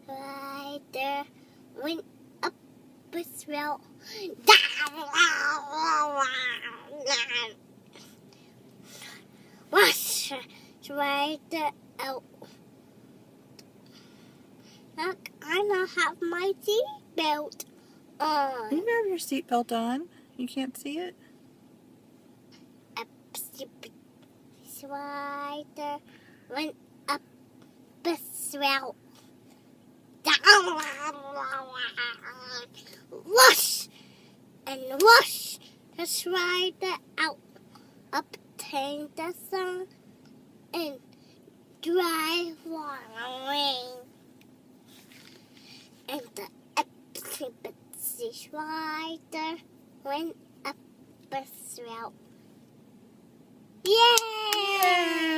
Rider went up a swell. Wash Rider out. Look, I now have my seatbelt on. You have your seatbelt on. You can't see it? Rider went up a swell. Wash and wash the rider out. Obtain the sun and dry away. And the ipsy rider went up a swell. Yay!